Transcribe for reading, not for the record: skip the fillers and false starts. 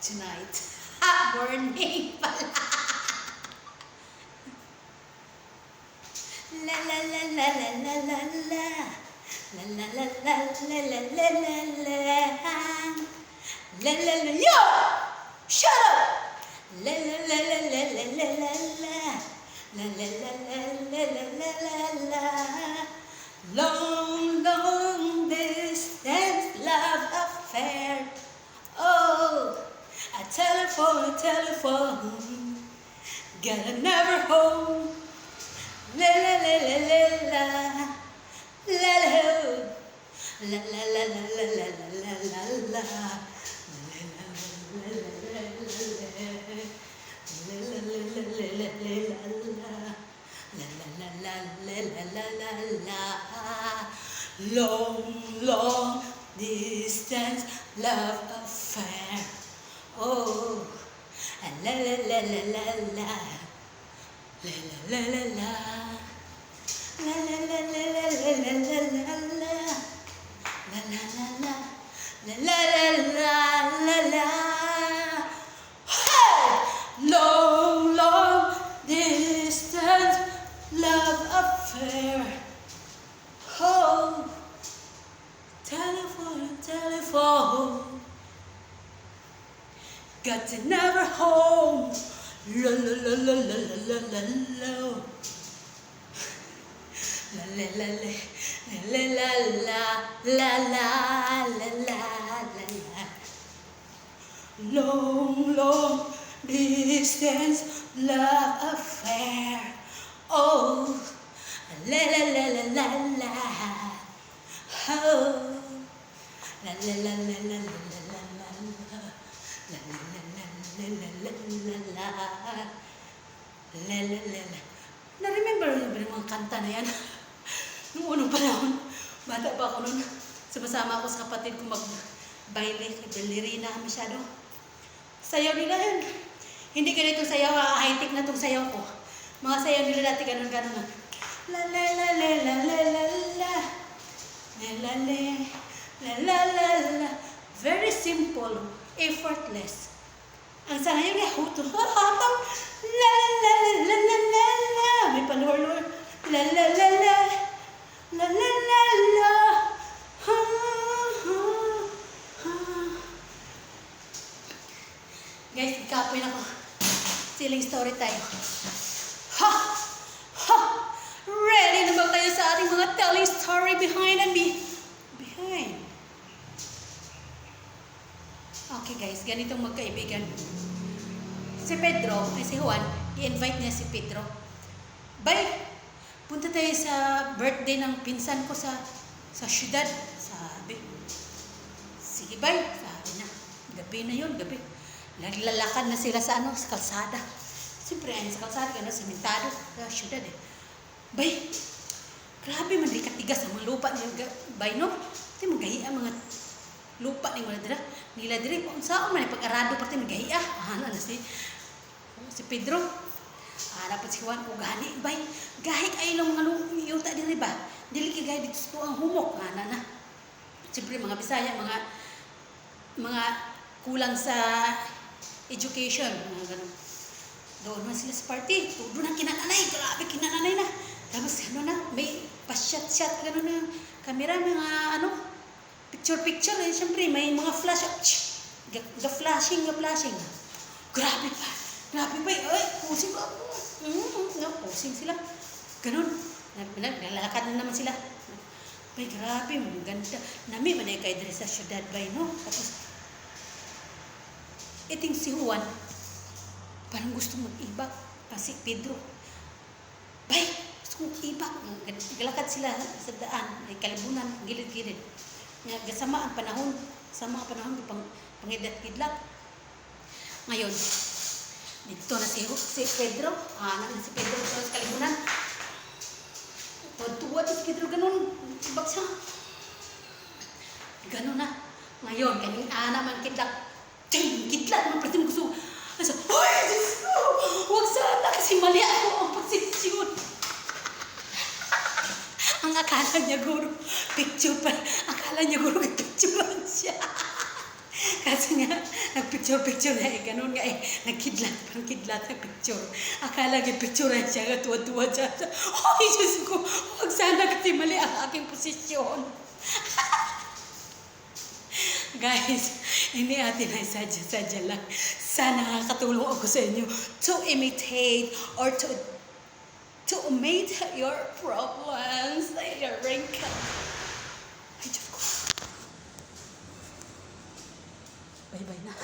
tonight. Morning pala. La la la la la la la la. La la la la la la la la la. La la la yo! Shut up! La la la la la la la la la. La la la la la la la la la. Long, long distance love affair. Oh, a telephone, got another home. La la la la la la, la la la la la la la la la la. Long, long distance love affair. Oh, la la la la la la, la la la la la, la la la la la la la la la, la la la la, la la la la la. Hey! Long, long distance love affair. Oh, telephone, got another home. La la la la la la la la. La la la la la la la la la la la. Long, long distance love affair. Oh, la la la la la la. Oh, la la la la la la la la la. La la la la la la la la la la la. Na-remember niyo ba yung mga kanta na yan? Noong unang panahon, bata pa ako noon. Sumasama ako sa kapatid ko mag-baile, ballerina masyado. Sayaw nila yun. Hindi ganito sayaw, high-tech na itong sayaw ko. Mga sayaw nila dati ganun-ganun. La la la la la la la la. La la la la la la la. Very simple, effortless. Ang sangayon niya, hutong hataw. La la la la la la la. May paluhor-luhor. La la la la. La la la la. Ha ha ha. Guys, ikapoy na ko. Siling story tayo. Ha! Ha! Ready na ba tayo sa ating mga telling story behind and behind? Okay guys, ganitong magkaibigan. Si Pedro, si Juan, i-invite niya si Pedro. Bay, punta tayo sa birthday ng pinsan ko sa syudad. Sabi. Sige bay, sabi na. Gabi na yun, gabi. Naglalakad na sila sa sa kalsada. Siyempre, sa kalsada, sementado, sa syudad eh. Bay, grabe man, di katigas ang mga lupa niya. Bay, no? Ito yung magahiya mga lupa ni mga dira. Nila diri, kung saan man, pag-arado pati magahiya. Ano na si Pedro. Dapat si Juan, o gani, bay, gahit ay lang mga yuta diri ba? Dili ka gahit dito sa ang humok. Na. Siyempre, mga Bisaya, mga kulang sa education. Mga ganun. Doon man sila sa party. Tudo na kinananay. Grabe, kinananay na. Tapos, may pa-shot-shot, gano'n na camera, mga picture-picture. Siyempre, may mga flash. Ga-flashing. Grabe pa. Ay, pusing ba? Pusing sila. Ganun. Nalalakad na naman sila. Bay, grabe, maganda. Nami, manay kayo diri sa syudad, bay, no? Tapos, iting si Juan, parang gusto mag-ibak. Si Pedro, bay, gusto mag-ibak. Galakad sila sa daan, ay kalibunan, gilid-gilid. Gasama ang panahon, pangidlat-idlat. Ngayon, dito na si Pedro, si Pedro sa kalibunan. Tuwa si Pedro, ganun, ibak siya. Ganun na. Ngayon, kaning man kidlat, kidlat, mga pati mo gusto. Hoy, Diyos ko! Huwag sana kasi mali ako ang pagsisyon. Ang akala niya guro, picture pa. Akala niya guro, picturean siya. Kasi nga, nagpicture-picture na ganun nga nagkidlat, parang kidlat na picture. Akala picturean siya, nga tuwa-tuwa siya. Ay, Diyos ko, huwag sana kasi mali ang aking posisyon. Guys, hindi atin ay sadya-sadya lang. Sana nakakatulong ako sa inyo to imitate or to omit your problems, your wrinkles. Ay, Diyos ko. Bye-bye na.